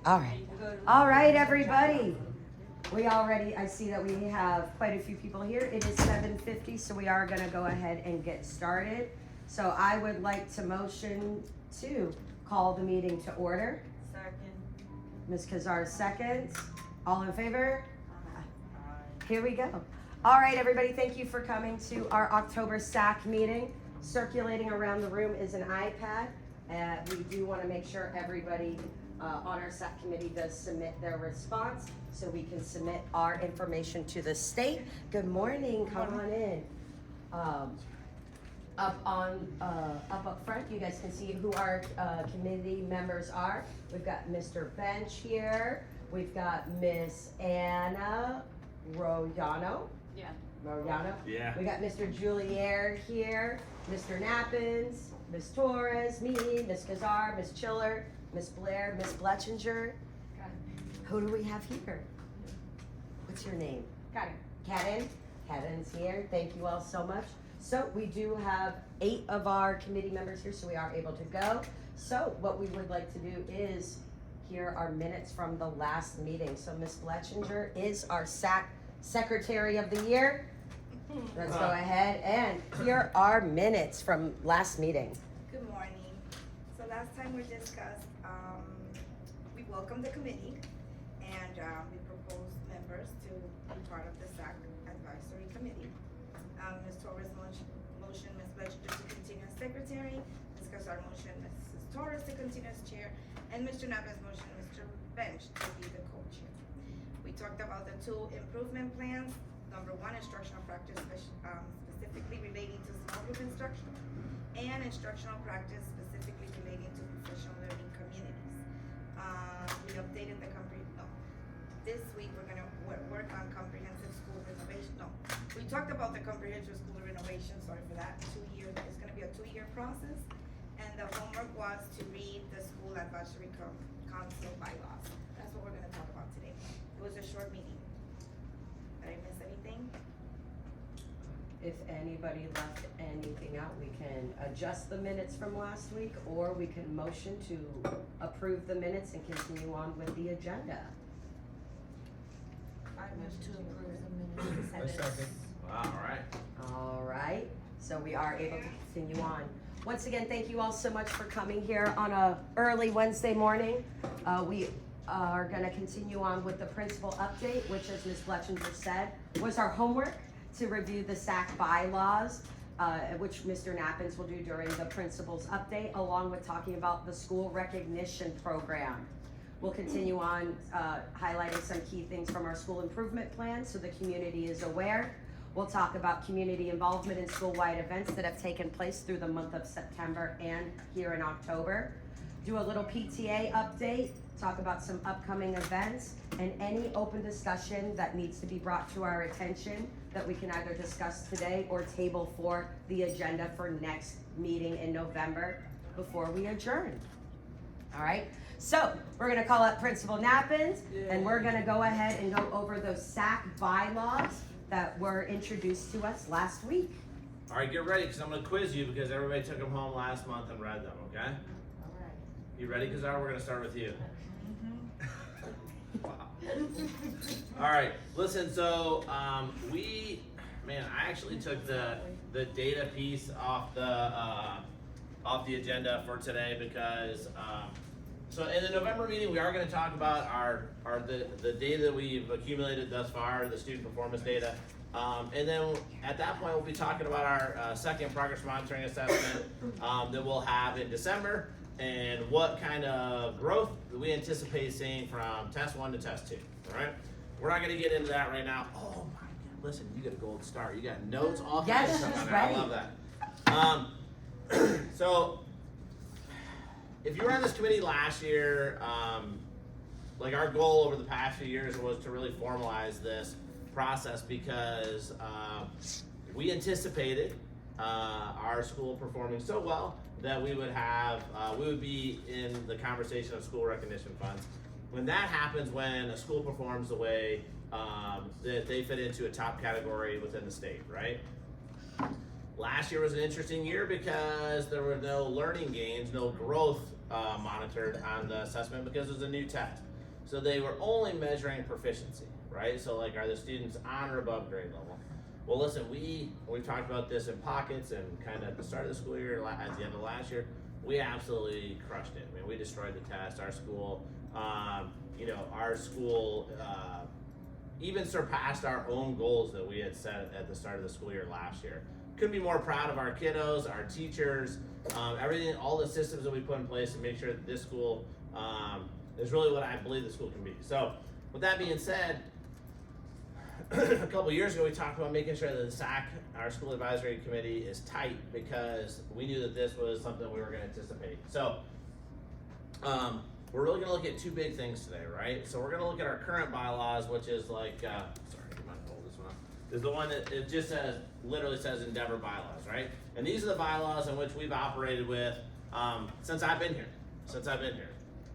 All right. All right, everybody. I see that we have quite a few people here. It is 7:50, so we are gonna go ahead and get started. So I would like to motion to call the meeting to order. Second. Ms. Kazar seconds. All in favor? Here we go. All right, everybody, thank you for coming to our October SAC meeting. Circulating around the room is an iPad. We do want to make sure everybody on our SAC committee does submit their response so we can submit our information to the state. Good morning, come on in. Up front, you guys can see who our committee members are. We've got Mr. Bench here. We've got Miss Anna Royano. Yeah. Royano. Yeah. We got Mr. Julier here, Mr. Nappins, Miss Torres, me, Miss Kazar, Miss Chiller, Miss Blair, Miss Bletchinger. Who do we have here? What's your name? Cadden. Cadden's here. Thank you all so much. So we do have 8 of our committee members here, so we are able to go. So what we would like to do is hear our minutes from the last meeting. So Miss Bletchinger is our SAC Secretary of the Year. Let's go ahead and here are minutes from last meeting. Good morning. So last time we discussed, we welcomed the committee and we proposed members to be part of the SAC Advisory Committee. Ms. Torres motion Ms. Bletchinger to continue as secretary, Ms. Kazar motion Mrs. Torres to continue as chair, and Mr. Nappin's motion Mr. Bench to be the co-chair. We talked about the 2 improvement plans. Number 1, instructional practice specifically relating to small group instruction, and instructional practice specifically relating to professional learning communities. We updated the this week we're gonna work on comprehensive school renovation. We talked about the comprehensive school renovation, sorry for that, 2 years, it's gonna be a 2-year process. And the homework was to read the school advisory council bylaws. That's what we're gonna talk about today. It was a short meeting. Did I miss anything? If anybody left anything out, we can adjust the minutes from last week, or we can motion to approve the minutes and continue on with the agenda. I move to approve the minutes. Second. Wow, All right, so we are able to continue on. Once again, thank you all so much for coming here on a early Wednesday morning. We are gonna continue on with the principal update, which, as Ms. Bletchinger said, was our homework to review the SAC bylaws, which Mr. Nappins will do during the principal's update, along with talking about the school recognition program. We'll continue on highlighting some key things from our school improvement plan so the community is aware. We'll talk about community involvement in school-wide events that have taken place through the month of September and here in October. Do a little PTA update, talk about some upcoming events, and any open discussion that needs to be brought to our attention that we can either discuss today or table for the agenda for next meeting in November before we adjourn. All right, so we're gonna call up Principal Nappins, and we're gonna go ahead and go over those SAC bylaws that were introduced to us last week. All right, get ready, because I'm going to quiz you because everybody took them home last month and read them, okay? All right. You ready, Kazar? We're going to start with you. Wow. All right, listen, so I actually took the data piece off the agenda for today because so in the November meeting we are going to talk about the data that we've accumulated thus far, the student performance data, and then at that point we'll be talking about our second progress monitoring assessment that we'll have in December, and what kind of growth we anticipate seeing from test 1 to test 2. All right, we're not going to get into that right now. Oh my God, listen, you got a gold star, you got notes, all kinds of stuff on there. I love that. So if you were on this committee last year, like our goal over the past few years was to really formalize this process because we anticipated our school performing so well that we would be in the conversation of school recognition funds. When that happens, when a school performs the way that they fit into a top category within the state, right? Last year was an interesting year because there were no learning gains, no growth monitored on the assessment because it was a new test. So they were only measuring proficiency, right? So like, are the students on or above grade level? Well, listen, we've talked about this in pockets and kind of at the start of the school year, at the end of last year, we absolutely crushed it. I mean, we destroyed the test. Our school, even surpassed our own goals that we had set at the start of the school year last year. Couldn't be more proud of our kiddos, our teachers, everything, all the systems that we put in place to make sure that this school is really what I believe the school can be. So, with that being said, a couple years ago we talked about making sure that the SAC, our school advisory committee, is tight because we knew that this was something we were going to anticipate. So, we're really going to look at two big things today, right? So we're going to look at our current bylaws, which is like, sorry, you might hold this one up. Is the one that it just says, literally says Endeavor bylaws, right? And these are the bylaws in which we've operated with since I've been here.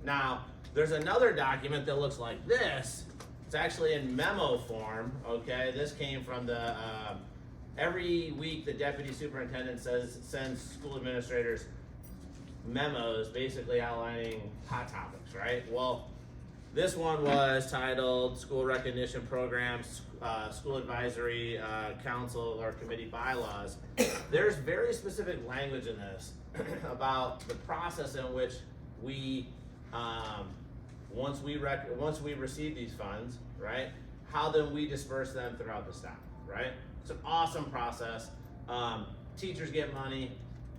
Now, there's another document that looks like this. It's actually in memo form, okay? This came from the, every week the deputy superintendent sends school administrators memos basically outlining hot topics, right? Well, this one was titled School Recognition Programs, School Advisory Council or Committee Bylaws. There's very specific language in this about the process in which we, once we receive these funds, right, how then we disperse them throughout the staff, right? It's an awesome process. Teachers get money,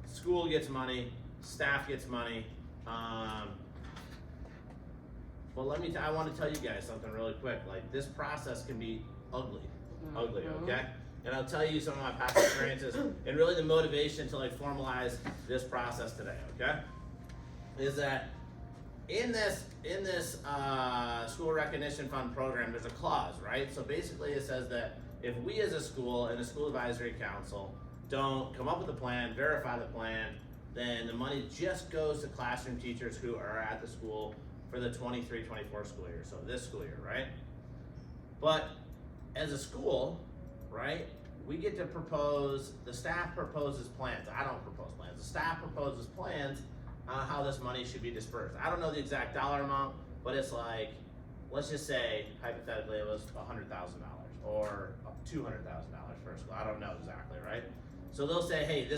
school gets money, staff gets money. But I want to tell you guys something really quick. Like, this process can be ugly, okay? And I'll tell you some of my past experiences and really the motivation to like formalize this process today, okay? Is that in this school recognition fund program, there's a clause, right? So basically it says that if we as a school and a school advisory council don't come up with a plan, verify the plan, then the money just goes to classroom teachers who are at the school for the 23-24 school year, so this school year, right? But as a school, right, we get to propose, the staff proposes plans. I don't propose plans. The staff proposes plans on how this money should be dispersed. I don't know the exact dollar amount, but it's like, let's just say, hypothetically, it was $100,000 or $200,000 for a school. I don't know exactly, right? So they'll say, hey,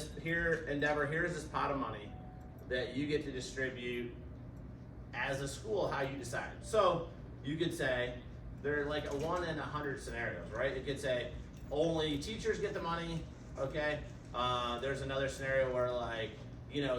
Endeavor, here's this pot of money that you get to distribute as a school, how you decide. So you could say, they're like a 1 in 100 scenarios, right? It could say, only teachers get the money, okay? There's another scenario where like,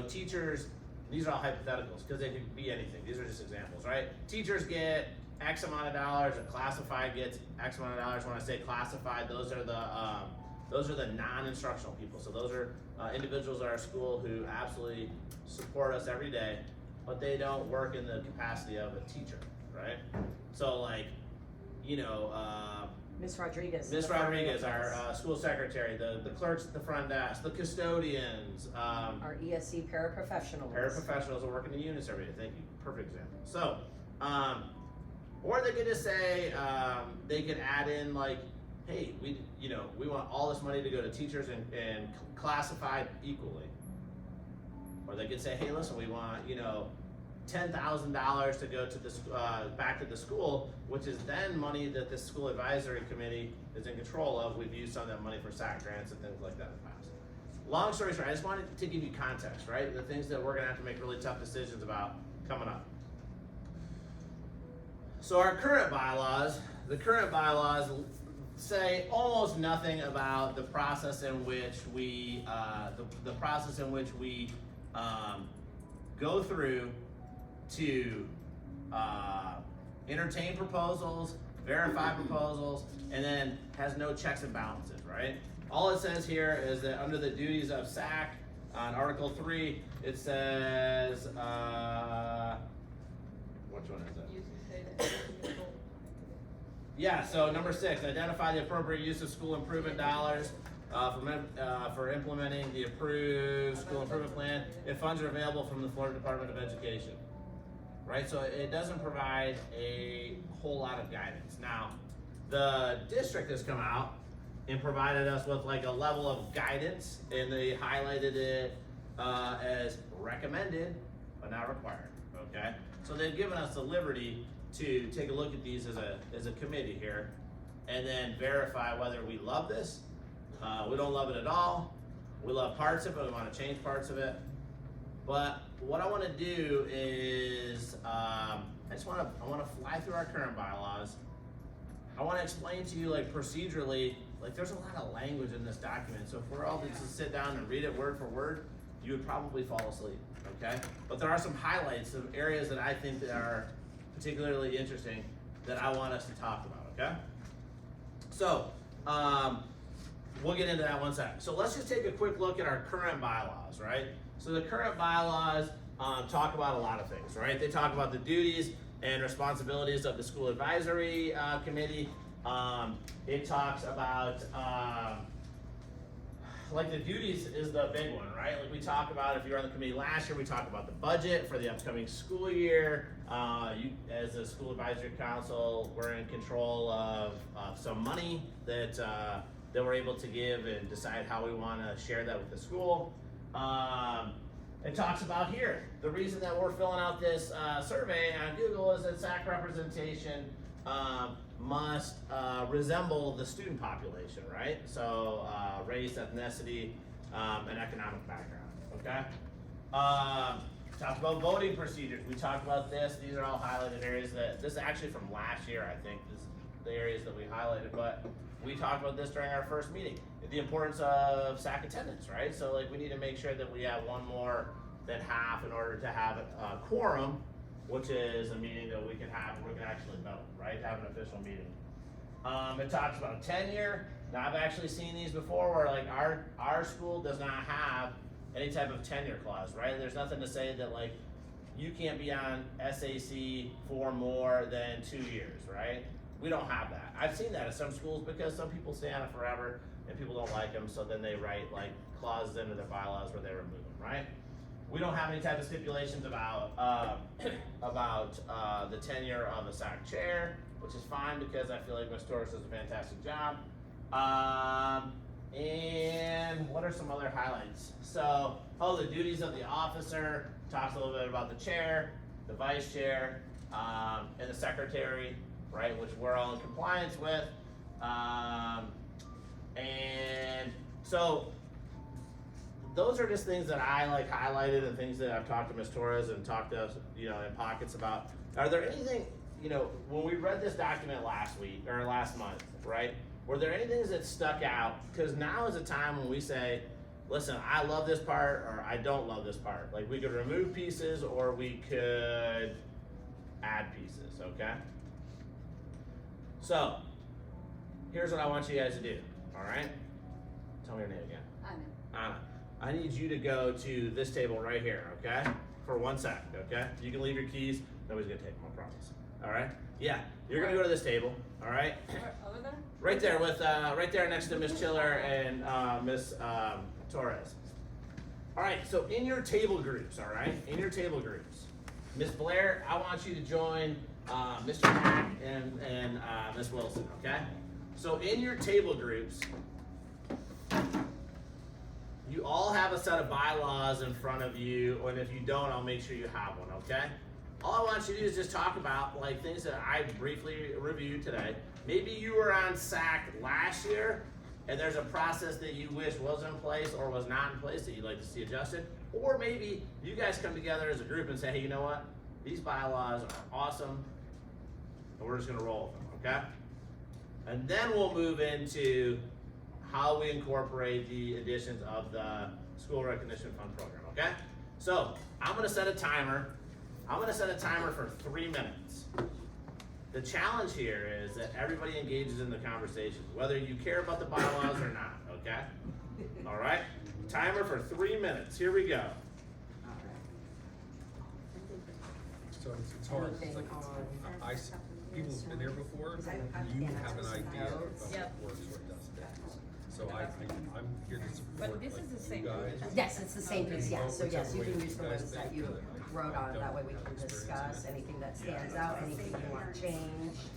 teachers, these are all hypotheticals because they could be anything. These are just examples, right? Teachers get X amount of dollars, and classified gets X amount of dollars. When I say classified, those are the non-instructional people. So those are individuals at our school who absolutely support us every day, but they don't work in the capacity of a teacher, right? So like, Miss Rodriguez. Miss Rodriguez, our school secretary, the clerks at the front desk, the custodians, our ESC paraprofessionals. Paraprofessionals that work in the units every day. Thank you. Perfect example. So, or they could just say, they could add in like, hey, we want all this money to go to teachers and classified equally. Or they could say, hey, listen, we want, $10,000 to go to the back to the school, which is then money that the school advisory committee is in control of. We've used some of that money for SAC grants and things like that in the past. Long story short, I just wanted to give you context, right? The things that we're gonna have to make really tough decisions about coming up. So our current bylaws, say almost nothing about the process in which we go through to entertain proposals, verify proposals, and then has no checks and balances, right? All it says here is that under the duties of SAC, on Article 3, it says, which one is it? Yeah, so number 6, identify the appropriate use of school improvement dollars for implementing the approved school improvement plan if funds are available from the Florida Department of Education. Right, so it doesn't provide a whole lot of guidance. Now, the district has come out and provided us with like a level of guidance, and they highlighted it as recommended, but not required, okay? So they've given us the liberty to take a look at these as a committee here, and then verify whether we love this, we don't love it at all, we love parts of it, we want to change parts of it. But what I want to do is I want to fly through our current bylaws. I want to explain to you, like, procedurally, like, there's a lot of language in this document, so if we're all to just sit down and read it word for word, you would probably fall asleep, okay? But there are some highlights of areas that I think that are particularly interesting that I want us to talk about, okay? So, we'll get into that one second. So let's just take a quick look at our current bylaws, right? So the current bylaws talk about a lot of things, right? They talk about the duties and responsibilities of the school advisory committee. It talks about, like, the duties is the big one, right? Like, we talk about, if you were on the committee last year, we talked about the budget for the upcoming school year. You, as a school advisory council, we're in control of some money that we're able to give and decide how we want to share that with the school. It talks about here, the reason that we're filling out this survey on Google is that SAC representation must resemble the student population, right? So race, ethnicity, and economic background, okay? Talk about voting procedures. We talked about this. These are all highlighted areas this is actually from last year, I think. This is the areas that we highlighted, but we talked about this during our first meeting. The importance of SAC attendance, right? So, like, we need to make sure that we have one more than half in order to have a quorum, which is a meeting that we can actually vote, right? Have an official meeting. It talks about tenure. Now, I've actually seen these before where, like, our school does not have any type of tenure clause, right? There's nothing to say that, like, you can't be on SAC for more than 2 years, right? We don't have that. I've seen that at some schools because some people stay on it forever and people don't like them, so then they write, like, clauses into their bylaws where they remove them, right? We don't have any type of stipulations about the tenure of a SAC chair, which is fine because I feel like Ms. Torres does a fantastic job. And what are some other highlights? So, the duties of the officer, talks a little bit about the chair, the vice chair, and the secretary, right, which we're all in compliance with. And so those are just things that I, like, highlighted and things that I've talked to Ms. Torres and talked to us, in pockets about. Are there anything, when we read this document last week or last month, right? Were there any things that stuck out? Because now is a time when we say, listen, I love this part or I don't love this part. Like, we could remove pieces or we could add pieces, okay? So, here's what I want you guys to do, all right? Tell me your name again. Anna. I need you to go to this table right here, okay? For 1 second, okay? You can leave your keys. Nobody's gonna take them, I promise. All right? Yeah, you're gonna go to this table, all right? Over there? Right there with, right there next to Miss Chiller and Miss Torres. All right, so in your table groups, all right? In your table groups, Miss Blair, I want you to join Mr. Mack and Miss Wilson, okay? So in your table groups, you all have a set of bylaws in front of you, and if you don't, I'll make sure you have one, okay? All I want you to do is just talk about, like, things that I briefly reviewed today. Maybe you were on SAC last year, and there's a process that you wish was in place or was not in place that you'd like to see adjusted. Or maybe you guys come together as a group and say, hey, you know what? These bylaws are awesome, and we're just gonna roll with them, okay? And then we'll move into how we incorporate the additions of the School Recognition Fund program, okay? So, I'm gonna set a timer. I'm gonna set a timer for 3 minutes. The challenge here is that everybody engages in the conversation, whether you care about the bylaws or not, okay? All right? Timer for 3 minutes. Here we go. So it's hard. It's like people who've been here before, you have an idea of Yep. what works, what doesn't. So I'm here to support. But this is the same guys. page. Yes, it's the same piece, yeah, so yes, you can use the Whichever way ones you that guys you think, wrote on, I that way we don't can have experience discuss in it. anything that stands out, anything you want changed.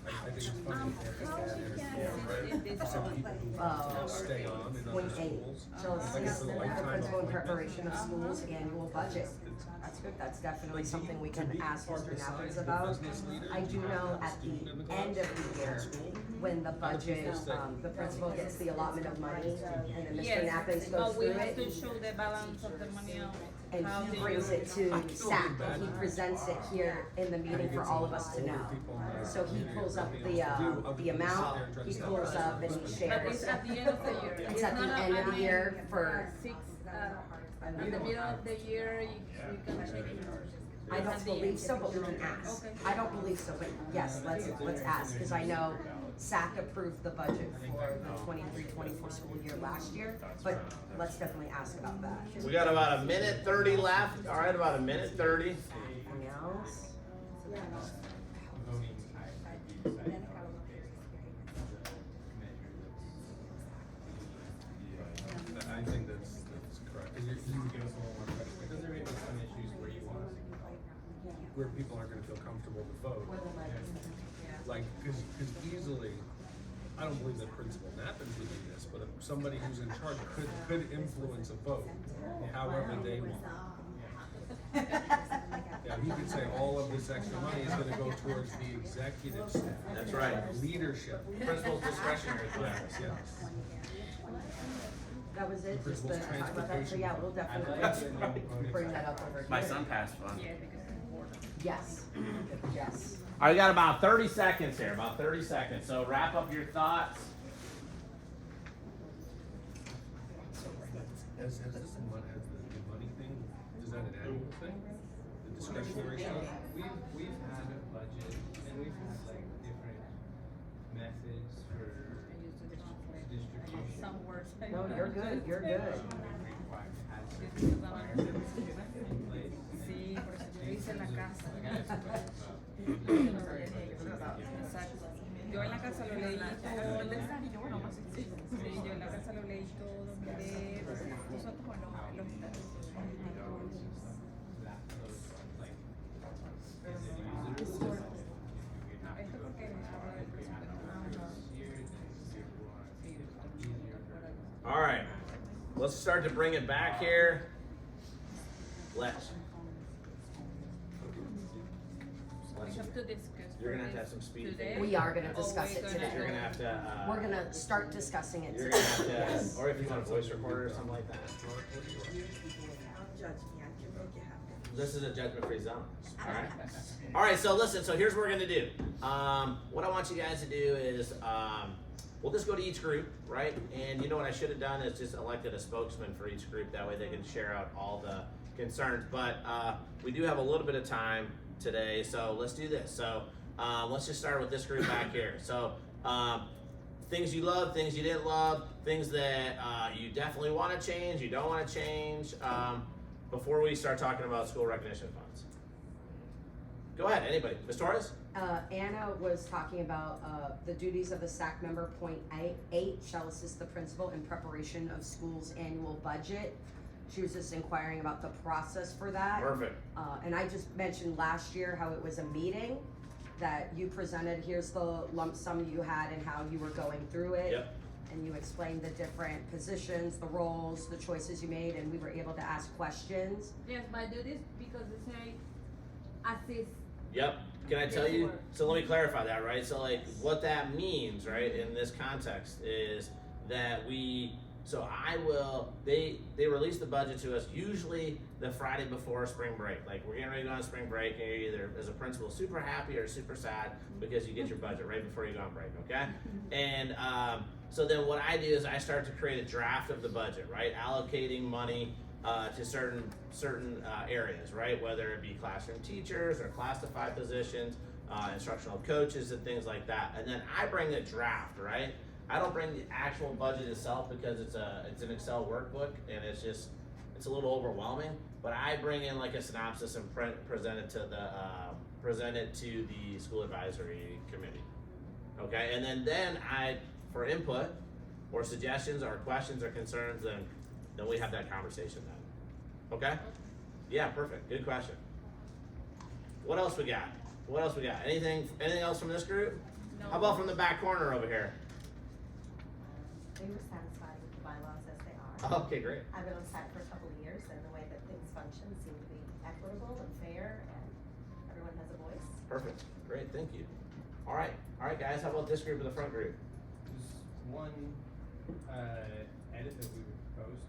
I think it's funny. Some people Oh. stay on in other 28. schools. So it's Like it's a the lifetime principal in appointment. preparation of schools annual budget. That's good, that's definitely something we can ask Mr. Nappins about. I do know at the end of the year, when the budget, the principal gets the allotment of money, and then Mr. Nappins goes But we through have to it, show the balance of the money out. and How he do brings you- it to SAC, and he presents it here in the meeting for all of us to know. So he pulls up the amount, he pulls up and he But it's shares. at the end of the year. It's at the not end of the I mean, year for, 6, in the middle of the year, you can check it. I don't believe so, but we can ask. Okay. I don't believe so, but yes, let's ask, because I know SAC approved the budget for the 23-24 school year last year, but let's definitely ask about that. We got about a minute 30 left. All right, about a minute 30. Anything else? I think that's correct. Cause you give us a little more credit. Because there may be some issues where you want, where people aren't gonna feel comfortable to vote. Like, cause easily, I don't believe that Principal Nappins would do this, but if somebody who's in charge could influence a vote however they want. Yeah, he could say all of this extra money is gonna go towards the executive staff. That's right. Leadership. Principal's discretionary funds. Yes. That was it, just the, Principal's transportation. so yeah, we'll definitely bring that up over here. My son passed fund. Yes, yes. All right, we got about 30 seconds here, about 30 seconds. So wrap up your thoughts. Has this the money thing, is that an annual thing? The discretionary stuff? We've had a budget and we've had like different methods for distribution. Some words. No, you're good, you're good. Sí, por eso yo hice en la casa. Exacto. Yo en la casa lo leí todo. Sí, yo en la casa lo leí todo, miré. Nosotros, bueno, los esto porque habla del presupuesto. All right, let's start to bring it back here. Let's. We have to discuss. You're gonna have some speed. Today? We are gonna Or discuss we're it gonna today. You're gonna have to. We're gonna start discussing it You're today. gonna have to, Yes. or if you want a voice recorder or something like that. Don't judge me, I can make it happen. This is a judgment-free zone. All right. All right. So listen. So here's what we're gonna do. What I want you guys to do is, we'll just go to each group, right? And you know what I should have done is just elected a spokesman for each group. That way they can share out all the concerns. But we do have a little bit of time today, so let's do this. So let's just start with this group back here. So things you love, things you didn't love, things that you definitely want to change, you don't want to change. Before we start talking about school recognition funds, go ahead. Anybody, Ms. Torres? Anna was talking about the duties of the SAC member, .8 shall assist the principal in preparation of school's annual budget. She was just inquiring about the process for that. Perfect. And I just mentioned last year how it was a meeting that you presented, here's the lump sum you had and how you were going through it. Yep. And you explained the different positions, the roles, the choices you made, and we were able to ask questions. Yes, but I do this because they say assist. Yep. Can I tell you? So let me clarify that, right? So like what that means, right, in this context is that they release the budget to us usually the Friday before spring break. Like we're getting ready to go on spring break and you're either as a principal super happy or super sad because you get your budget right before you go on break, okay? And so then what I do is I start to create a draft of the budget, right? Allocating money to certain areas, right? Whether it be classroom teachers or classified positions, instructional coaches and things like that. And then I bring a draft, right? I don't bring the actual budget itself because it's an Excel workbook and it's a little overwhelming. But I bring in like a synopsis and present it to the school advisory committee. Okay, and then I, for input or suggestions or questions or concerns, then we have that conversation then. Okay? Yeah, perfect. Good question. What else we got? Anything else from this group? How about from the back corner over here? We were satisfied with the bylaws as they are. Okay, great. I've been on SAC for a couple of years, and the way that things function seem to be equitable and fair, and everyone has a voice. Perfect. Great. Thank you. All right, guys. How about this group in the front group? There's one edit that we would propose,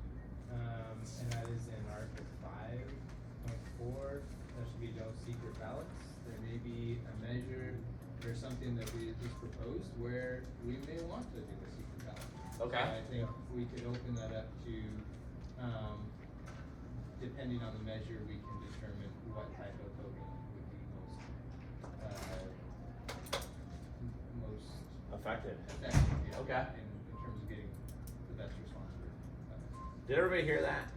and that is in Article 5.4. There should be no secret ballots. There may be a measure or something that we just proposed where we may want to do a secret ballot. Okay. I think we could open that up to, depending on the measure, we can determine what type of voting would be most Effective. effective, yeah, Okay. in terms of getting the best response for Did everybody hear that?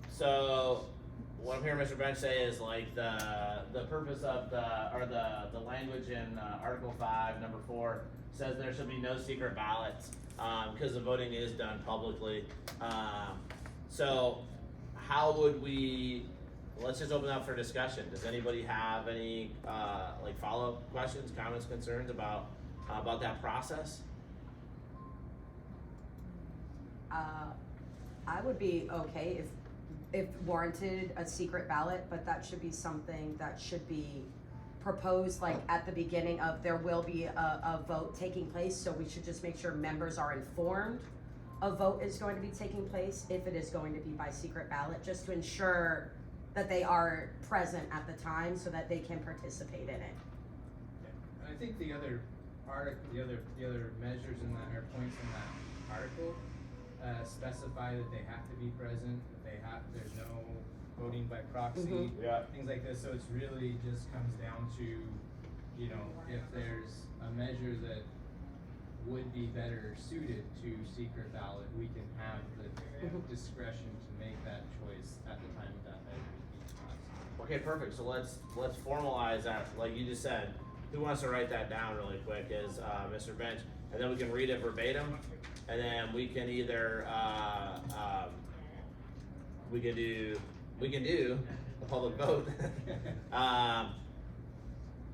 So what I'm hearing Mr. Bench say is like the purpose of the language in Article 5, number 4 says there should be no secret ballots because the voting is done publicly. So how would we? Let's just open up for discussion. Does anybody have any like follow-up questions, comments, concerns about that process? I would be okay if warranted a secret ballot, but that should be something that should be proposed like at the beginning of, there will be a vote taking place, so we should just make sure members are informed a vote is going to be taking place if it is going to be by secret ballot, just to ensure that they are present at the time so that they can participate in it. And I think the other measures in that, or points in that article, specify that they have to be present, that there's no voting by proxy, Yeah. things like this, so it's really just comes down to, you know, if there's a measure that would be better suited to secret ballot, we can have the discretion to make that choice at the time of that measure each class. Okay, perfect. So let's formalize that, like you just said. Who wants to write that down really quick is Mr. Bench, and then we can read it verbatim, and then we can either we can do a public vote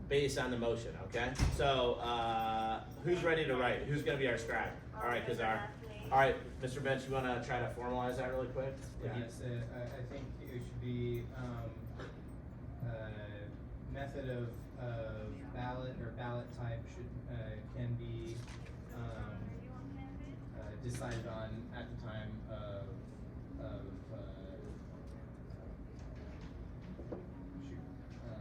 based on the motion. Okay. So who's ready to write? Who's gonna be our scribe? All right, all right, Mr. Bench, you wanna try to formalize that really quick? Yeah, I think it should be, method of ballot or ballot type can be, decided on at the time of,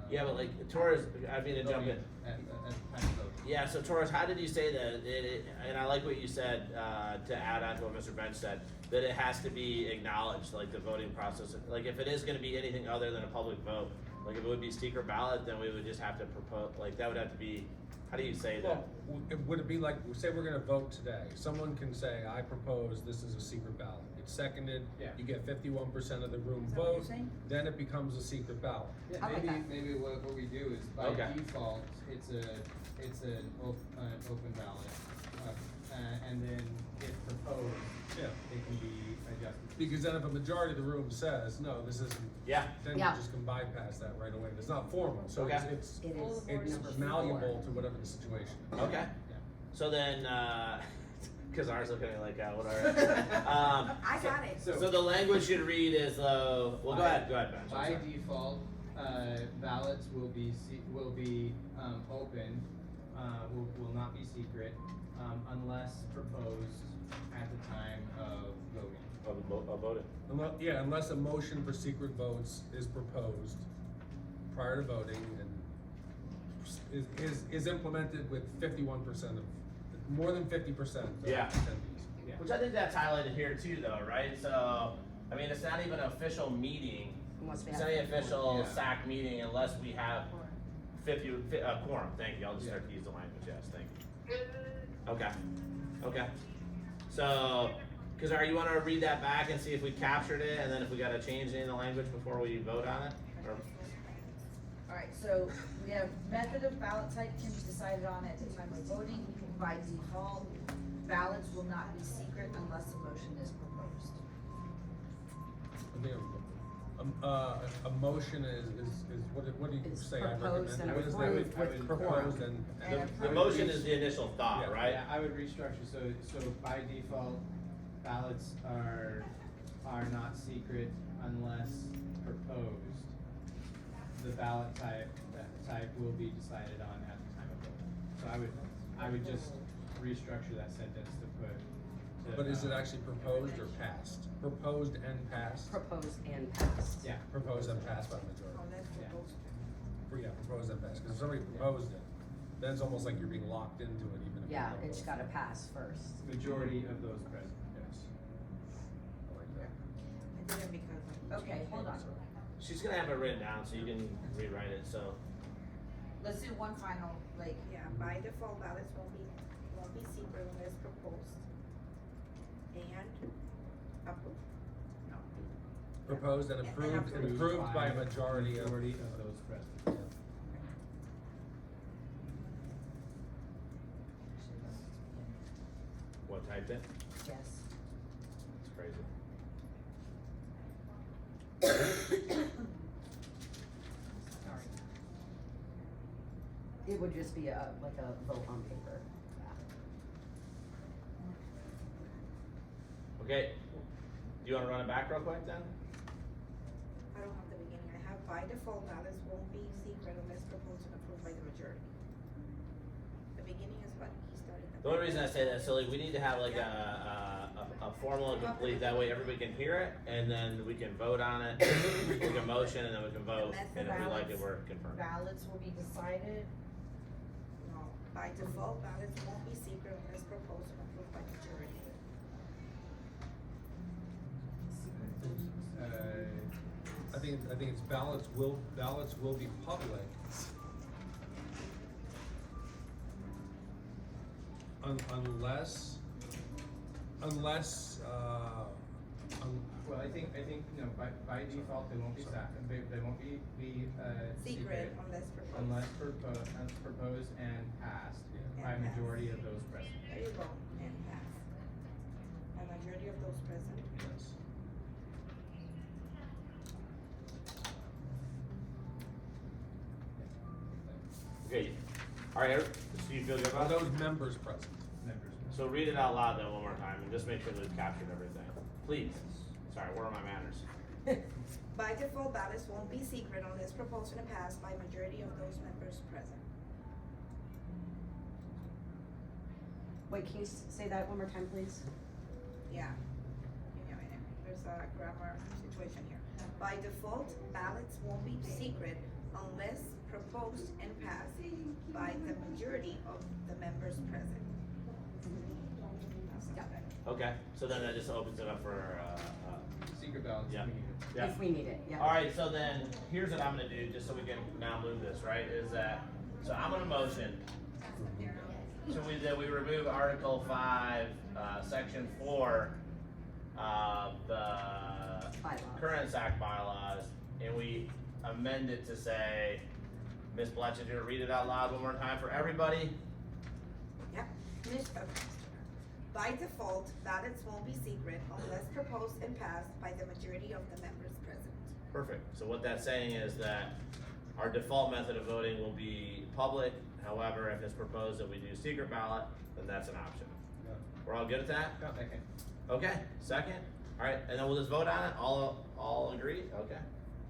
Yeah, but like Torres, I mean to jump in. At the time of voting. Yeah, so Torres, how did you say that? And I like what you said to add on to what Mr. Bench said, that it has to be acknowledged, like the voting process. Like if it is going to be anything other than a public vote, like if it would be secret ballot, then we would just have to propose. Like that would have to be. How do you say that? Well, would it be like, say we're gonna vote today, someone can say, I propose this is a secret ballot. It's seconded, Yeah. you get 51% of the room vote, then it becomes a secret ballot. Yeah, I like that. maybe what we do is by Okay. default, it's an open ballot, and then if proposed, Yeah. it can be adjusted. Because then if a majority of the room says, no, this isn't, Yeah. then you Yeah. just can bypass that right away. It's not formal, so Okay. it's It is it's number malleable 4. to whatever the situation is. Okay. Yeah. So then, because ours looking at me like, what are? I got it. So the language should read is well, go ahead, Bench. I'm By sorry. default, ballots will be open, will not be secret, unless proposed at the time of voting. Of voting. Unless a motion for secret votes is proposed prior to voting and is implemented with 51% of, more than 50% of Yeah. attendees. Yeah. Which I think that's highlighted here too, though, right? So, I mean, it's not even an official meeting. Unless we It's have not an official Yeah. SAC meeting unless we have quorum. Thank you. I'll just start to use the language. Yes, thank you. Okay. So, because you want to read that back and see if we captured it, and then if we got to change any of the language before we vote on it? Or, Alright, so we have method of ballot type can be decided on at the time of voting. By default, ballots will not be secret unless a motion is proposed. I think a a motion is, what do you Is say? I proposed recommend? and What is that? approved with Proposed quorum. and. The motion is the initial thought, Yeah. right? Yeah, I would restructure, so by default, ballots are not secret unless proposed. The ballot type will be decided on at the time of voting. So I would just restructure that sentence to put. But is it actually proposed or passed? Proposed and passed? Proposed and passed. Yeah. Proposed and passed by the majority. Unless Yeah. proposed. Yeah, proposed and passed, cause if somebody proposed it, then it's almost like you're being locked into it even if. Yeah, you it's propose. gotta pass first. Majority of those present. Yes. I like that. I didn't because of. Okay, hold on. She's gonna have it written down so you can rewrite it, so. Let's do one final, like, Yeah, by default ballots won't be secret unless proposed and approved. No. Proposed and And approved, and approved by a majority of. Majority of those present. Yeah. What typed it? Yes. It's crazy. It would just be like a vote on paper. Okay, do you wanna run it back real quick then? I don't have the beginning, I have by default ballots won't be secret unless proposed and approved by the majority. The beginning is what he started. The only reason I say that, silly, we need to have like a formal and complete, that way everybody can hear it, and then we can vote on it, we can motion, and then we can vote, and if we like it, we're confirmed. ballots will be decided. No, by default ballots won't be secret unless proposed and approved by majority. I think it's ballots will be public. Unless, Well, I think, no, by default, they won't be they won't be, Secret secret unless proposed. unless proposed and passed Yeah. by And passed. majority of those present. There you go, and pass. A majority of those present. yes. Okay, alright, so you feel good Are about it? those members present? Members. So read it out loud then one more time, and just make sure that we've captured everything. Please, sorry, where are my manners? By default ballots won't be secret unless proposed and passed by majority of those members present. Wait, can you say that one more time, please? Yeah. Give me a minute. There's a grammar situation here. By default, ballots won't be secret unless proposed and passed by the majority of the members present. That's not bad. Okay, so then that just opens it up for, Secret ballots. Yeah. we need it. yeah. If we need it, yeah. Alright, so then, here's what I'm gonna do, just so we can now move this, right, is that, so I'm gonna motion. So that we remove Article 5, Section 4 of the Bylaws. current SAC bylaws, and we amend it to say, Ms. Bletcher, do you read it out loud one more time for everybody? Yep. By default, ballots won't be secret unless proposed and passed by the majority of the members present. Perfect. So what that's saying is that our default method of voting will be public. However, if it's proposed that we do secret ballot, then that's an option. Yeah. We're all good at that? Second. Okay, second? Alright, and then we'll just vote on it? All agree? Okay.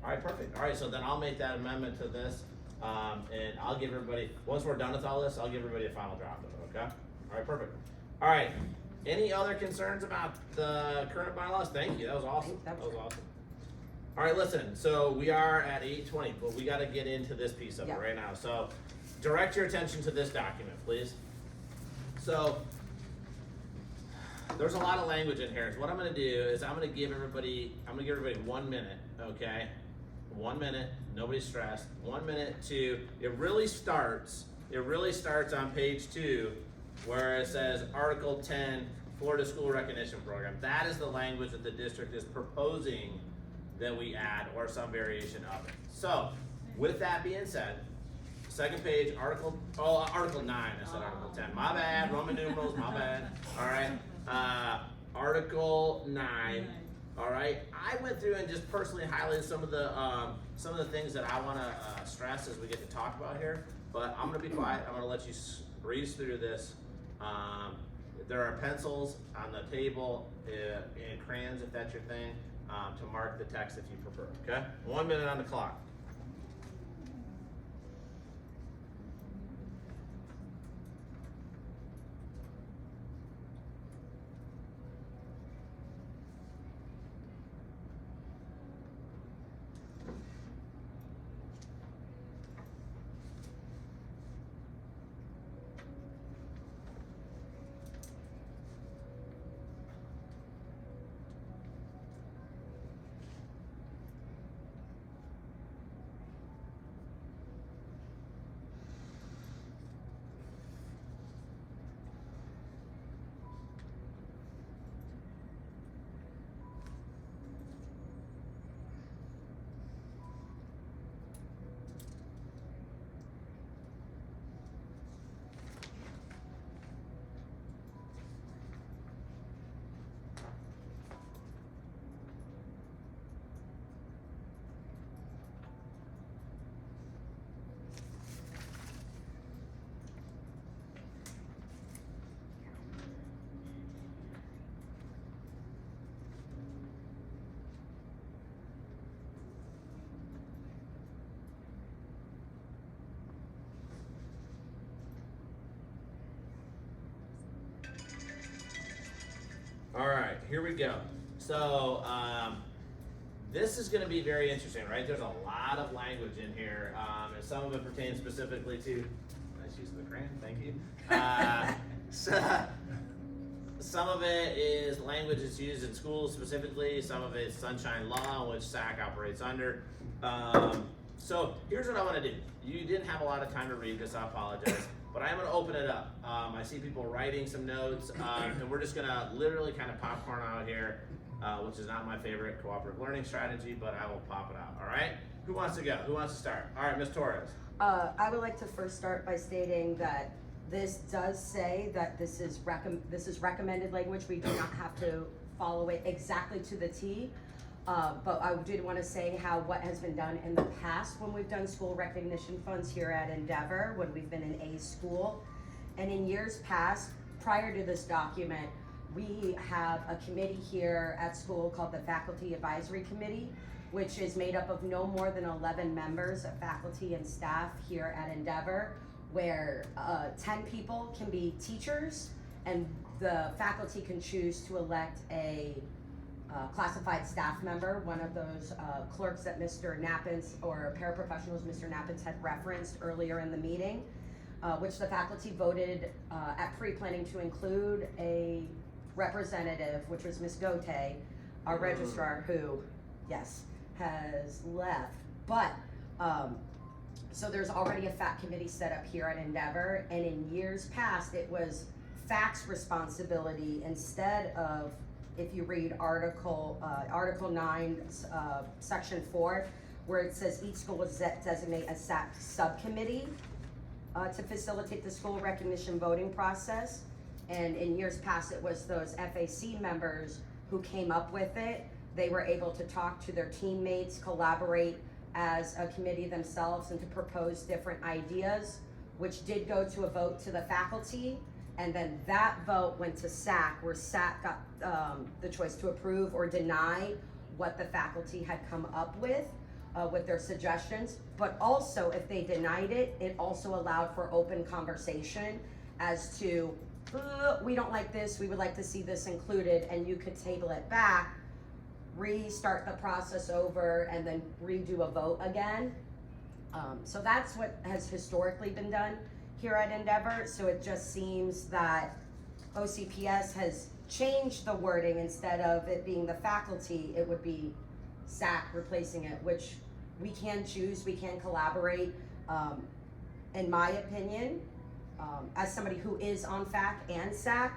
Alright, perfect. Alright, so then I'll make that amendment to this. And I'll give everybody, once we're done with all this, I'll give everybody a final draft of it, okay? Alright, perfect. Alright, any other concerns about the current bylaws? Thank you, that was awesome. That was That was awesome. Alright, listen, so we are at 8:20, but we gotta get into this piece of it Yeah. right now. So, direct your attention to this document, please. So, there's a lot of language in here. So what I'm gonna do is I'm gonna give everybody 1 minute, okay? 1 minute, nobody stressed. 1 minute to, it really starts on page 2, where it says Article 10, Florida School Recognition Program. That is the language that the district is proposing that we add, or some variation of it. So, with that being said, second page, Article 9, I said Article 10, my bad, Roman numerals, my bad, alright. Article 9, All right, I went through and just personally highlighted some of the things that I want to stress as we get to talk about here. But I'm gonna be quiet. I'm gonna let you breeze through this. There are pencils on the table and crayons if that's your thing to mark the text if you prefer. Okay, 1 minute on the clock. All right, here we go. So this is going to be very interesting, right? There's a lot of language in here, and some of it pertains specifically to. Nice use of the crayon, thank you. Some of it is language that's used in schools specifically. Some of it is Sunshine Law, which SAC operates under. So here's what I want to do. You didn't have a lot of time to read this, I apologize. But I'm going to open it up. I see people writing some notes, and we're just going to literally kind of popcorn out here, which is not my favorite cooperative learning strategy, but I will pop it out, all right? Who wants to go? Who wants to start? All right, Ms. Torres. I would like to first start by stating that this does say that this is recommended language. We do not have to follow it exactly to the T. But I did want to say what has been done in the past when we've done school recognition funds here at Endeavor, when we've been an A school. And in years past, prior to this document, we have a committee here at school called the Faculty Advisory Committee, which is made up of no more than 11 members of faculty and staff here at Endeavor, where 10 people can be teachers, and the faculty can choose to elect a classified staff member, one of those clerks that Mr. Nappins, or paraprofessionals Mr. Nappins had referenced earlier in the meeting, which the faculty voted at pre-planning to include a representative, which was Ms. Gote, our registrar, who, yes, has left. But, so there's already a FAC committee set up here at Endeavor, and in years past, it was FAC's responsibility instead of, if you read Article 9, Section 4, where it says each school will designate a SAC subcommittee to facilitate the school recognition voting process. And in years past, it was those FAC members who came up with it. They were able to talk to their teammates, collaborate as a committee themselves, and to propose different ideas, which did go to a vote to the faculty. And then that vote went to SAC, where SAC got the choice to approve or deny what the faculty had come up with their suggestions. But also, if they denied it, it also allowed for open conversation as to, we don't like this, we would like to see this included, and you could table it back, restart the process over, and then redo a vote again. So that's what has historically been done here at Endeavor. So it just seems that OCPS has changed the wording. Instead of it being the faculty, it would be SAC replacing it, which we can choose, we can collaborate. In my opinion, as somebody who is on FAC and SAC,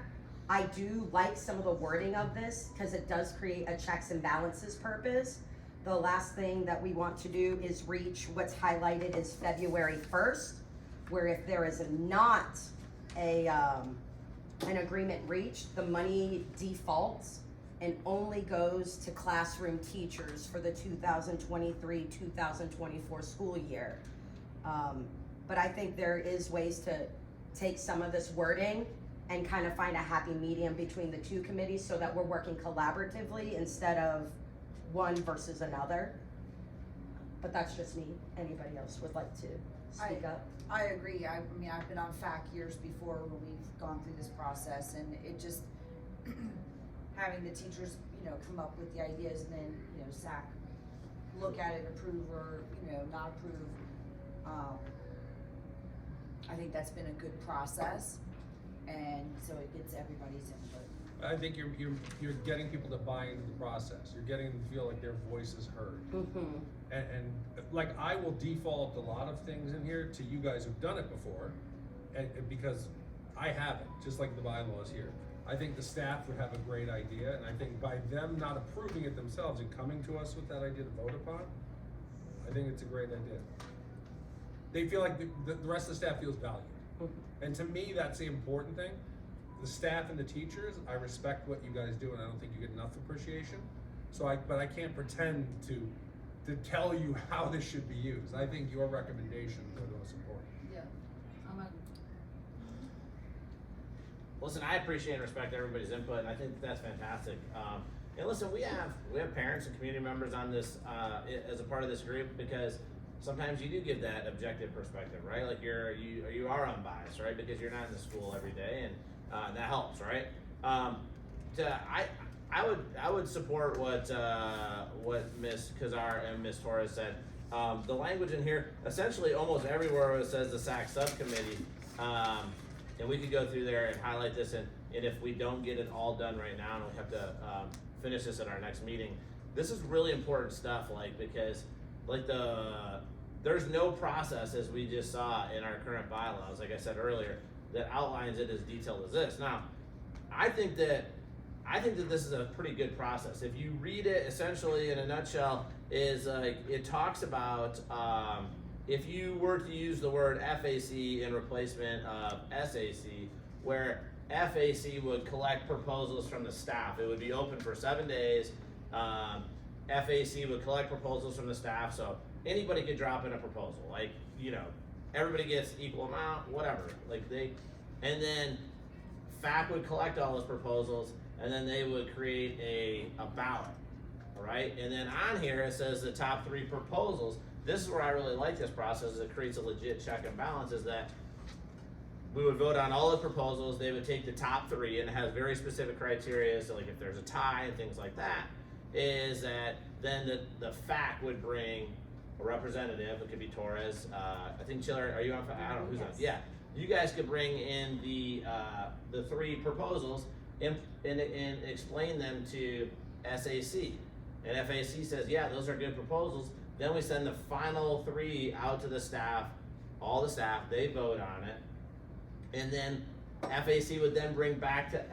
I do like some of the wording of this because it does create a checks and balances purpose. The last thing that we want to do is reach what's highlighted is February 1st, where if there is not an agreement reached, the money defaults and only goes to classroom teachers for the 2023-2024 school year. But I think there is ways to take some of this wording and kind of find a happy medium between the two committees so that we're working collaboratively instead of one versus another. But that's just me. Anybody else would like to speak up? I agree. I mean, I've been on FAC years before when we've gone through this process, and it just, having the teachers, come up with the ideas and then, SAC look at it, approve or, not approve. I think that's been a good process, and so it gets everybody's input. I think you're getting people to buy into the process. You're getting them to feel like their voice is heard. Mm-hmm. And like, I will default a lot of things in here to you guys who've done it before, and because I haven't, just like the bylaws here. I think the staff would have a great idea, and I think by them not approving it themselves and coming to us with that idea to vote upon, I think it's a great idea. They feel like the rest of the staff feels valued. Mm-hmm. And to me, that's the important thing. The staff and the teachers, I respect what you guys do, and I don't think you get enough appreciation. But I can't pretend to tell you how this should be used. I think your recommendations are the most important. Yeah. Listen, I appreciate and respect everybody's input, and I think that's fantastic. And listen, we have parents and community members on this as a part of this group, because sometimes you do give that objective perspective, right? Like you are unbiased, right? Because you're not in the school every day, and that helps, right? I would support what Ms. Kazar and Ms. Torres said. The language in here, essentially almost everywhere it says the SAC subcommittee, and we could go through there and highlight this, and if we don't get it all done right now, and we have to finish this at our next meeting, this is really important stuff, because there's no process, as we just saw in our current bylaws, like I said earlier, that outlines it as detailed as this. Now, I think that this is a pretty good process. If you read it, essentially in a nutshell, is like it talks about if you were to use the word FAC in replacement of SAC, where FAC would collect proposals from the staff. It would be open for 7 days. FAC would collect proposals from the staff, so anybody could drop in a proposal. Everybody gets equal amount, whatever. And then FAC would collect all those proposals, and then they would create a ballot, all right? And then on here it says the top 3 proposals. This is where I really like this process. It creates a legit check and balance. Is that we would vote on all the proposals. They would take the top 3, and it has very specific criteria. So if there's a tie and things like that, is that then the FAC would bring a representative. It could be Torres. I think Chiller. Are you on? I don't know who's on. Yeah, you guys could bring in the 3 proposals and explain them to SAC. And FAC says, yeah, those are good proposals. Then we send the final 3 out to the staff, all the staff. They vote on it, and then FAC would then bring back to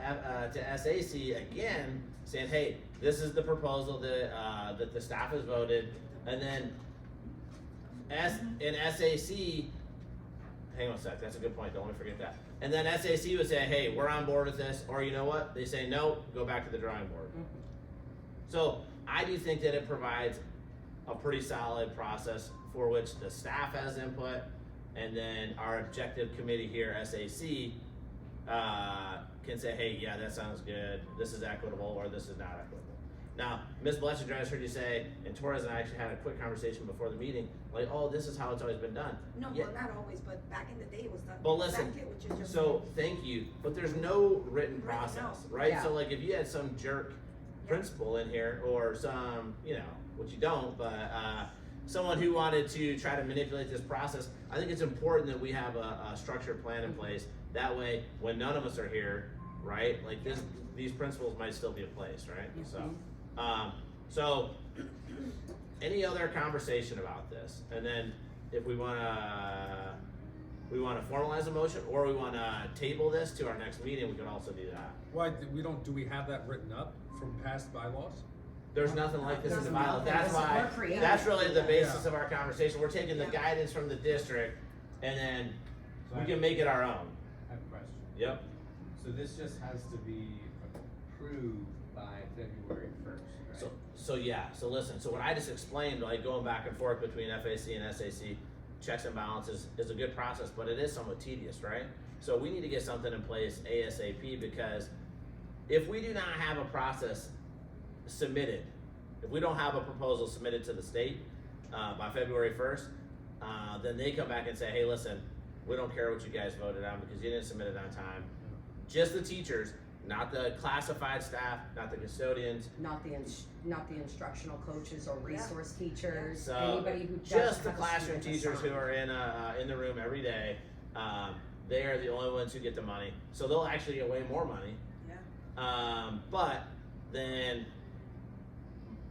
SAC again, saying, hey, this is the proposal that the staff has voted, and then SAC, hang on a sec, that's a good point, don't want to forget that. And then SAC would say, hey, we're on board with this, or you know what, they say no, go back to the drawing board. Mm-hmm. So I do think that it provides a pretty solid process for which the staff has input, and then our objective committee here, SAC, can say, hey, yeah, that sounds good, this is equitable, or this is not equitable. Now, Ms. Blessinger, I just heard you say, and Torres and I actually had a quick conversation before the meeting, oh, this is how it's always been done. No, Yeah. well, not always, but back in the day it was done. But listen, exactly what you just so said. thank you, but there's no written Right, process, no. right? Yeah. So if you had some jerk principal in here, or some, which you don't, but someone who wanted to try to manipulate this process, I think it's important that we have a structured plan in place. That way, when none of us are here, right, these principles might still be in place, right? So any other conversation about this? And then if we wanna formalize a motion, or we wanna table this to our next meeting, we could also do that. Why, do we have that written up from past bylaws? There's nothing like this in the There's bylaw. nothing. That's We're why, creating that's really the basis Yeah. of our conversation. We're taking the Yeah. guidance from the district, and then So we can make it our own. I have a question. Yep. So this just has to be approved by February 1st, right? So listen, so what I just explained, like going back and forth between FAC and SAC, checks and balances is a good process, but it is somewhat tedious, right? So we need to get something in place ASAP, because if we do not have a process submitted, if we don't have a proposal submitted to the state by February 1st, then they come back and say, hey, listen, we don't care what you guys voted on because you didn't submit it on time. Just the teachers, not the classified staff, not the custodians, Not the instructional coaches or resource teachers, so anybody who just the doesn't have a classroom student teachers who assigned. are in the room every day. They are the only ones who get the money, so they'll actually get way more money. Yeah. But then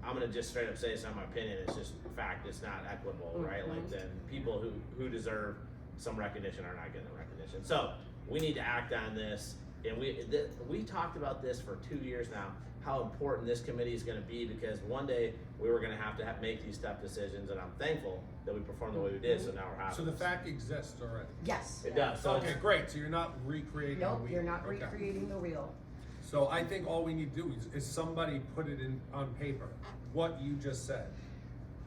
I'm gonna just straight up say it's not my opinion. It's just a fact. It's not equitable, right? Like then people who deserve some recognition are not getting the recognition. So we need to act on this. And we talked about this for 2 years now, how important this committee is going to be, because one day we were going to have make these tough decisions, and I'm thankful that we performed the way we did. So now we're having. So the FAC exists already? Yes. It does. So Okay, great, so you're not recreating the wheel. Nope, you're not Okay. recreating the wheel. So I think all we need to do is somebody put it in on paper, what you just said.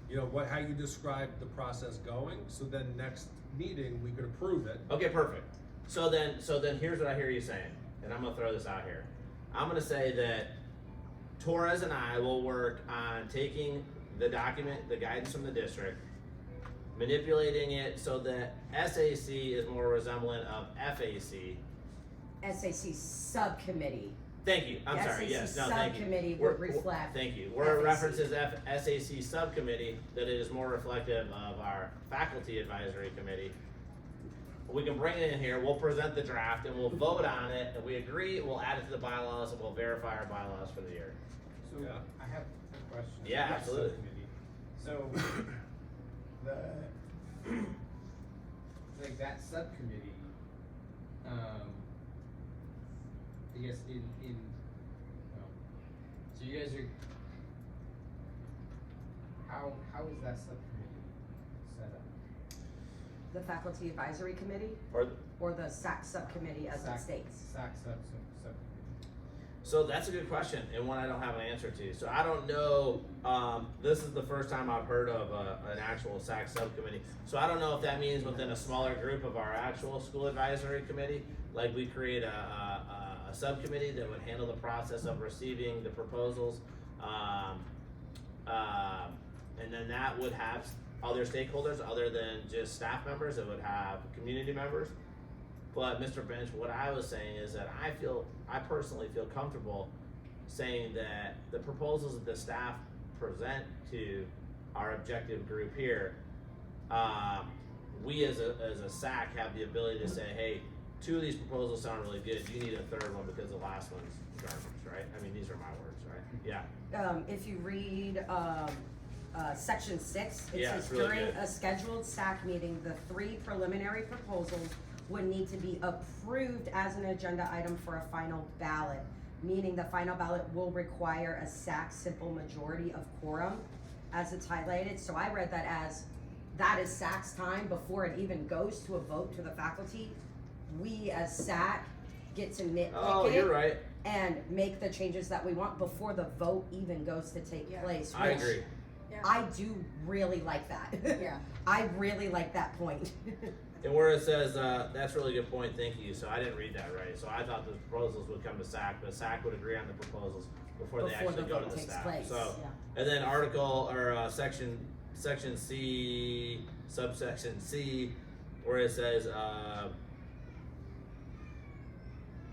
You know, how you described the process going, so then next meeting, we could approve it. Okay, perfect. So then here's what I hear you saying, and I'm gonna throw this out here. I'm gonna say that Torres and I will work on taking the document, the guidance from the district, manipulating it so that SAC is more resemblant of FAC. SAC subcommittee. Thank you. I'm The sorry. SAC Yes. No. Thank you. subcommittee would We're- reflect Thank you. Where it FAC. references SAC subcommittee, that it is more reflective of our faculty advisory committee. We can bring it in here. We'll present the draft and we'll vote on it. If we agree, we'll add it to the bylaws and we'll verify our bylaws for the year. So Yeah. I have a question. Yeah, about absolutely. subcommittee. So like that subcommittee, I guess well, so you guys are, how is that subcommittee set up? The faculty advisory committee Or or the SAC subcommittee as it SAC states. subcommittee. So that's a good question, and one I don't have an answer to. So I don't know, this is the first time I've heard of an actual SAC subcommittee. So I don't know if that means within a smaller group of our actual school advisory committee, like we create a subcommittee that would handle the process of receiving the proposals. And then that would have other stakeholders other than just staff members. It would have community members. But Mr. Bench, what I was saying is that I personally feel comfortable saying that the proposals that the staff present to our objective group here, we as a SAC have the ability to say, hey, 2 of these proposals sound really good. You need a 3rd one because the last one's garbage, right? I mean, these are my words, right? Yeah. If you read section 6, it Yeah, says it's really during good. a scheduled SAC meeting, the 3 preliminary proposals would need to be approved as an agenda item for a final ballot, meaning the final ballot will require a SAC simple majority of quorum, as it's highlighted. So I read that as that is SAC's time before it even goes to a vote to the faculty. We as SAC get to nitpick Oh, you're right. and make the changes that we want before the vote even goes to take Yeah. place. I which agree. I do really like that. Yeah. I really like that point. And where it says, that's a really good point, thank you. So I didn't read that right. So I thought the proposals would come to SAC, but SAC would agree on the proposals before they Before the actually go to vote the takes staff. place, So, yeah. and then section C, subsection C, where it says,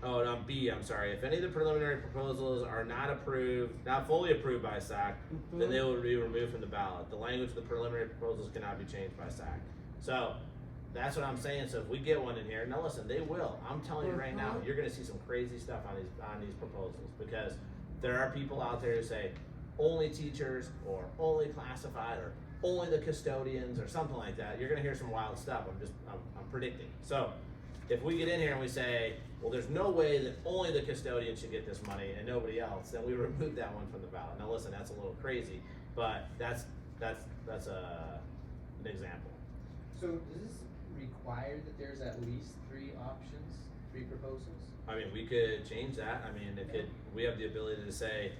on B, I'm sorry. If any of the preliminary proposals are not fully approved by SAC, then they will be removed from the ballot. The language of the preliminary proposals cannot be changed by SAC. So that's what I'm saying. So if we get one in here, now listen, they will. I'm telling you right now, you're gonna see some crazy stuff on these proposals, because there are people out there who say only teachers or only classified or only the custodians or something like that. You're gonna hear some wild stuff. I'm predicting. So if we get in here and we say, well, there's no way that only the custodian should get this money and nobody else, then we remove that one from the ballot. Now listen, that's a little crazy, but that's an example. So does this require that there's at least 3 options, 3 proposals? I mean, we could change that. I mean, it could, we have the ability to say,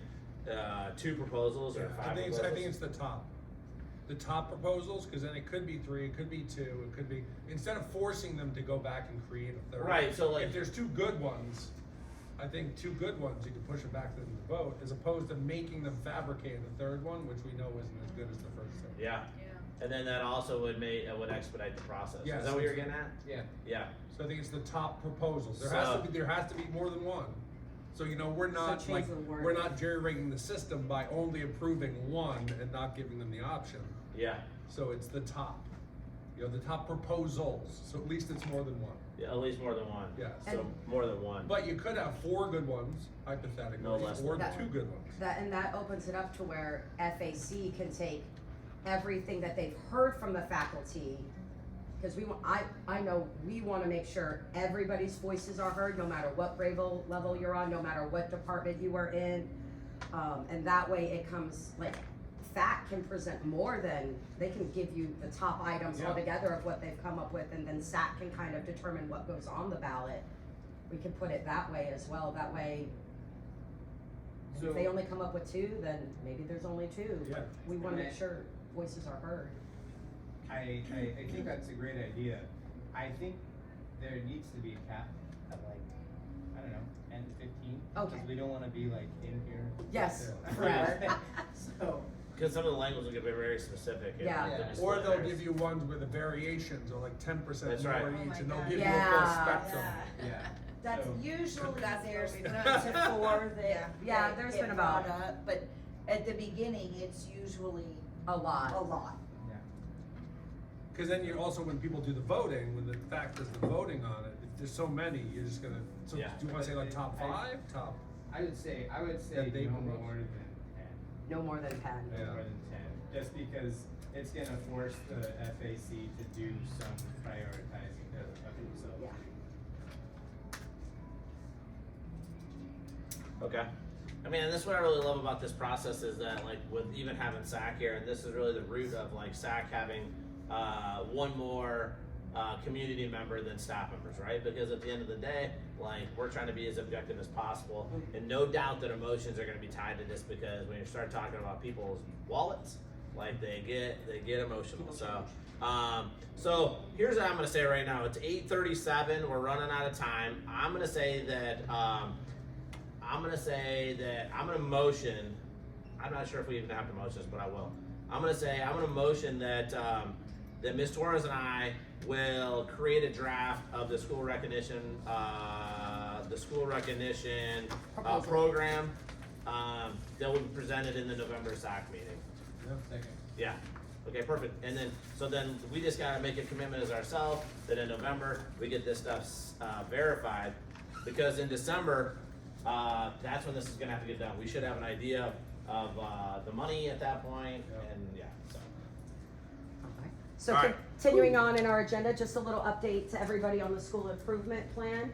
2 proposals or 5 I think proposals. it's the top proposals, cause then it could be 3, it could be 2, it could be, instead of forcing them to go back and create a third. Right, so like- If there's 2 good ones, I think 2 good ones, you can push it back to them to vote, as opposed to making them fabricate a third one, which we know isn't as good as the first 2. Yeah. And then that also would would expedite the process. Yeah, Is that so what you're it's- getting at? Yeah. Yeah. So I think it's the top proposals. There has to be more than one. So we're not change like the word. we're not jerry-rigging the system by only approving one and not giving them the option. Yeah. So it's the top. The top proposals. So at least it's more than one. Yeah, at least more than one. Yes. So more than one. But you could have 4 good ones, hypothetically, No less than or that. 2 good ones. That opens it up to where FAC can take everything that they've heard from the faculty, because I know we want to make sure everybody's voices are heard, no matter what grade level you're on, no matter what department you are in, and that way it comes like FAC can present more than they can give you the top items Yeah. altogether of what they've come up with, and then SAC can kind of determine what goes on the ballot. We can put it that way as well. That way. So- If they only come up with 2, then maybe there's only 2. Yeah. We wanna make And sure voices are heard. I think that's a great idea. I think there needs to be a cap at like, I don't know, 10 to 15. Okay. Because we don't wanna be like in here. Yes, forever. So, Because some of the language will get very specific. and Yeah. then it's Or they'll letters. give you ones with the variations, or like 10% That's more right. Oh each, my and they'll God. give you a full Yeah. spectrum. yeah. That's So- usually That's there's what we 3 done. to 4 that. Yeah, that there's get been about- brought up, but at the beginning, it's usually A a lot. lot. Yeah. Because then you also, when people do the voting, when the fact does the voting on it, if there's so many, you're just gonna, so Yeah. do you wanna say like top 5, top? I would say That they no promote. more than 10. No more than 10. No Yeah. more than 10. Just because it's gonna force the FAC to do some prioritizing of themselves. Yeah. Okay. I mean, and this is what I really love about this process is that, like, with even having SAC here, and this is really the root of like SAC having one more community member than staff members, right? Because at the end of the day, like, we're trying to be as objective as possible, and no doubt that emotions are going to be tied to this because when you start talking about people's wallets, like they get emotional. So here's what I'm going to say right now. It's 8:37. We're running out of time. I'm going to say that. I'm gonna motion. I'm not sure if we even have to motion this, but I will. I'm gonna motion that that Ms. Torres and I will create a draft of the school recognition Proposal. program that will be presented in the November SAC meeting. Second. Yeah. Okay, perfect. And then we just gotta make a commitment as ourselves that in November we get this stuff verified, because in December that's when this is gonna have to get done. We should have an idea of the money at that point, and yeah. So So All right. continuing on in our agenda, just a little update to everybody on the school improvement plan.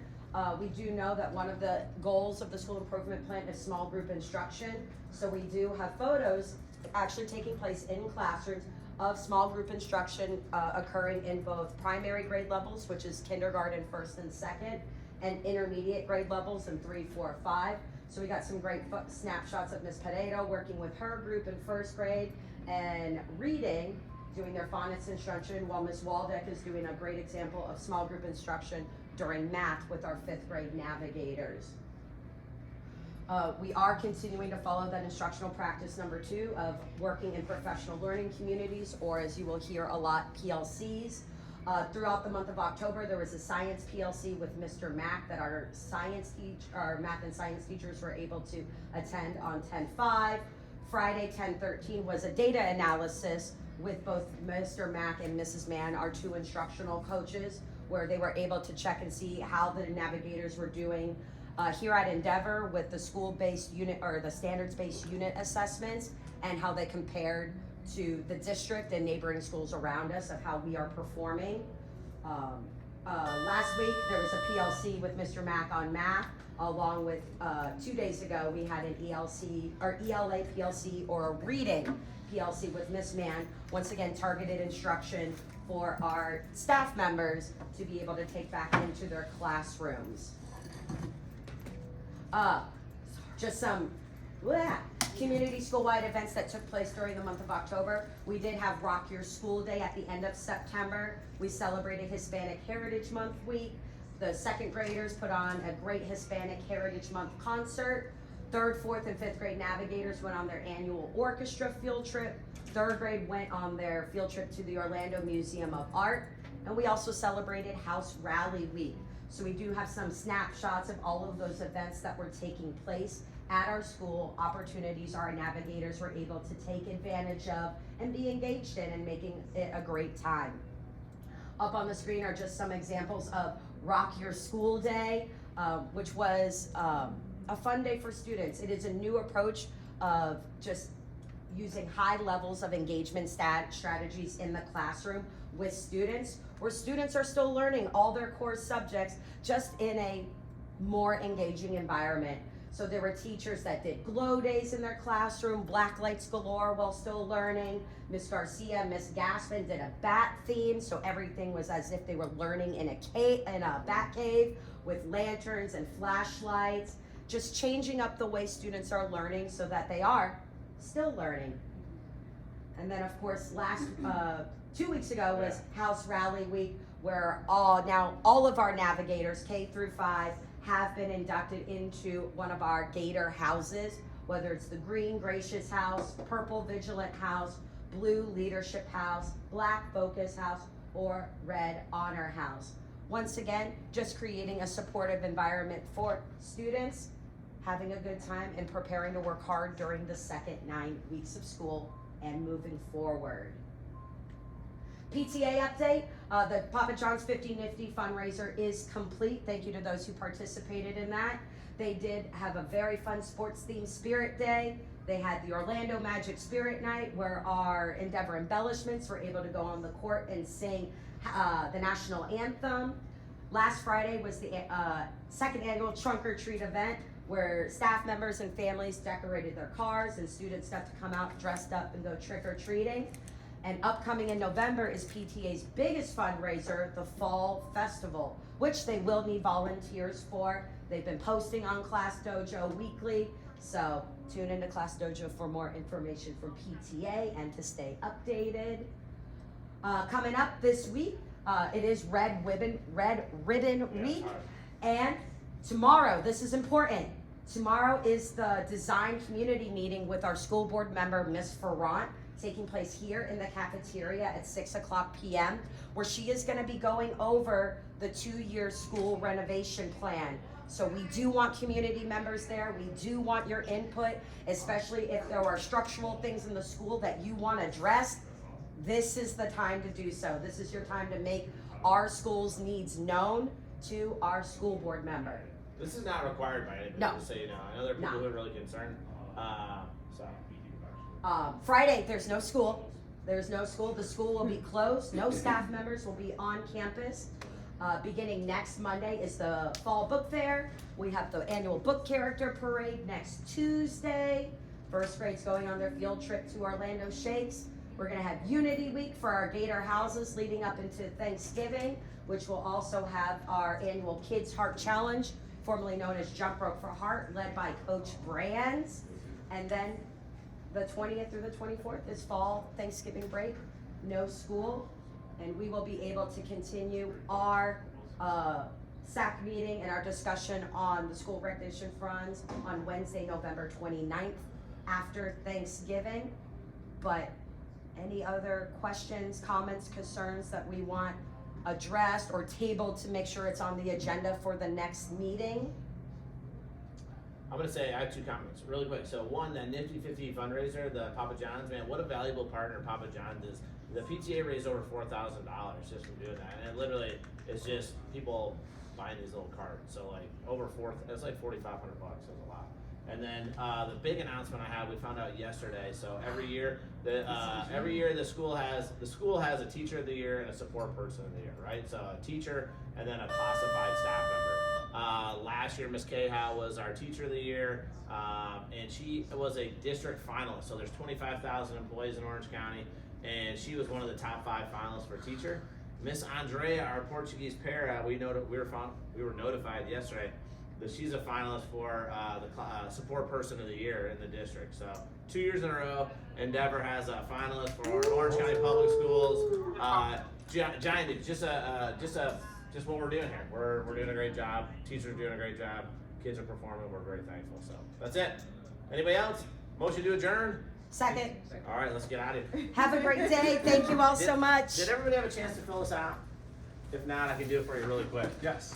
We do know that one of the goals of the school improvement plan is small group instruction. So we do have photos actually taking place in classrooms of small group instruction occurring in both primary grade levels, which is kindergarten, 1st and 2nd, and intermediate grade levels in 3, 4, 5. So we got some great snapshots of Ms. Peredo working with her group in 1st grade and reading, doing their phonics instruction, while Ms. Waldeck is doing a great example of small group instruction during math with our 5th grade navigators. We are continuing to follow that instructional practice number 2 of working in professional learning communities, or as you will hear a lot, PLCs. Throughout the month of October, there was a science PLC with Mr. Mack that our math and science teachers were able to attend on 10/5. Friday, 10/13 was a data analysis with both Mr. Mack and Mrs. Mann, our 2 instructional coaches, where they were able to check and see how the navigators were doing here at Endeavor with the school-based unit or the standards-based unit assessments, and how they compared to to the district and neighboring schools around us of how we are performing. We are continuing to follow that instructional practice number 2 of working in professional learning communities, or as you will hear a lot, PLCs. Throughout the month of October, there was a science PLC with Mr. Mack that our science teachers were able to attend on 10/5. Friday, 10/13 was a data analysis with both Mr. Mack and Mrs. Mann, our 2 instructional coaches, where they were able to check and see how the navigators were doing here at Endeavor with the school-based unit or the standards-based unit assessments, and how they compared to the district and neighboring schools around us of how we are performing. last week, there was a PLC with Mr. Mack on math, along with, 2 days ago, we had an ELC, or ELA PLC, or a reading PLC with Miss Mann. Once again, targeted instruction for our staff members to be able to take back into their classrooms. Just some community school-wide events that took place during the month of October. We did have Rock Your School Day at the end of September. We celebrated Hispanic Heritage Month week. The second graders put on a great Hispanic Heritage Month concert. Third, fourth, and fifth grade navigators went on their annual orchestra field trip. Third grade went on their field trip to the Orlando Museum of Art. And we also celebrated House Rally Week. So we do have some snapshots of all of those events that were taking place at our school, opportunities our navigators were able to take advantage of and be engaged in and making it a great time. Up on the screen are just some examples of Rock Your School Day, which was a fun day for students. It is a new approach of just using high levels of engagement strategies in the classroom with students, where students are still learning all their core subjects just in a more engaging environment. So there were teachers that did glow days in their classroom, black lights galore while still learning. Miss Garcia, Miss Gaspin did a bat theme, so everything was as if they were learning in a bat cave with lanterns and flashlights, just changing up the way students are learning so that they are still learning. And then of course, 2 weeks ago was House Rally Week, where all of our navigators, K through 5, have been inducted into one of our Gator houses, whether it's the Green Gracious House, Purple Vigilant House, Blue Leadership House, Black Focus House, or Red Honor House. Once again, just creating a supportive environment for students, having a good time, and preparing to work hard during the second 9 weeks of school and moving forward. PTA update, the Papa John's 50 Nifty fundraiser is complete. Thank you to those who participated in that. They did have a very fun sports themed Spirit Day. They had the Orlando Magic Spirit Night, where our Endeavor embellishments were able to go on the court and sing the national anthem. Last Friday was the second annual Trunk or Treat event, where staff members and families decorated their cars and students got to come out dressed up and go trick-or-treating. And upcoming in November is PTA's biggest fundraiser, the Fall Festival, which they will need volunteers for. They've been posting on Class Dojo weekly, so tune into Class Dojo for more information from PTA and to stay updated. Coming up this week, it is Red Ribbon Week, and tomorrow, this is important, tomorrow is the design community meeting with our school board member, Miss Ferrant, taking place here in the cafeteria at 6:00 p.m., where she is going to be going over the 2-year school renovation plan. So we do want community members there. We do want your input, especially if there are structural things in the school that you want addressed. This is the time to do so. This is your time to make our school's needs known to our school board member. This is not required by anybody, No. just so you know. I know there are people No. who are really concerned. So. Friday, there's no school. There's no school. The school will be closed. No staff members will be on campus. Beginning next Monday is the Fall Book Fair. We have the annual Book Character Parade next Tuesday. First grade's going on their field trip to Orlando Shakes. We're gonna have Unity Week for our Gator houses leading up into Thanksgiving, which will also have our annual Kids Heart Challenge, formerly known as Jump Rope for Heart, led by Coach Brands. And then the 20th through the 24th is fall Thanksgiving break, no school, and we will be able to continue our SAC meeting and our discussion on the school recognition funds on Wednesday, November 29th after Thanksgiving. But any other questions, comments, concerns that we want addressed or tabled to make sure it's on the agenda for the next meeting? I'm gonna say, I have 2 comments, really quick. So one, that Nifty 50 fundraiser, the Papa John's, man, what a valuable partner Papa John's is. The PTA raised over $4,000 just from doing that. And it literally is just people buying these little cards. So like it's like $4,500, that's a lot. And then the big announcement I have, we found out yesterday. So every year the school has a teacher of the year and a support person of the year, right? So a teacher and then a classified staff member. Last year, Miss Cahill was our teacher of the year, and she was a district finalist. So there's 25,000 employees in Orange County, and she was one of the top 5 finalists for teacher. Miss Andrea, our Portuguese para, we were notified yesterday that she's a finalist for the support person of the year in the district. So 2 years in a row, Endeavor has a finalist for Orange County Public Schools. Giant, just what we're doing here. We're doing a great job. Teachers are doing a great job. Kids are performing. We're very thankful. So that's it. Anybody else? Motion to adjourn? Second. All right, let's get out of here. Have a great day. Thank you all so much. Did everybody have a chance to fill this out? If not, I can do it for you really quick. Yes.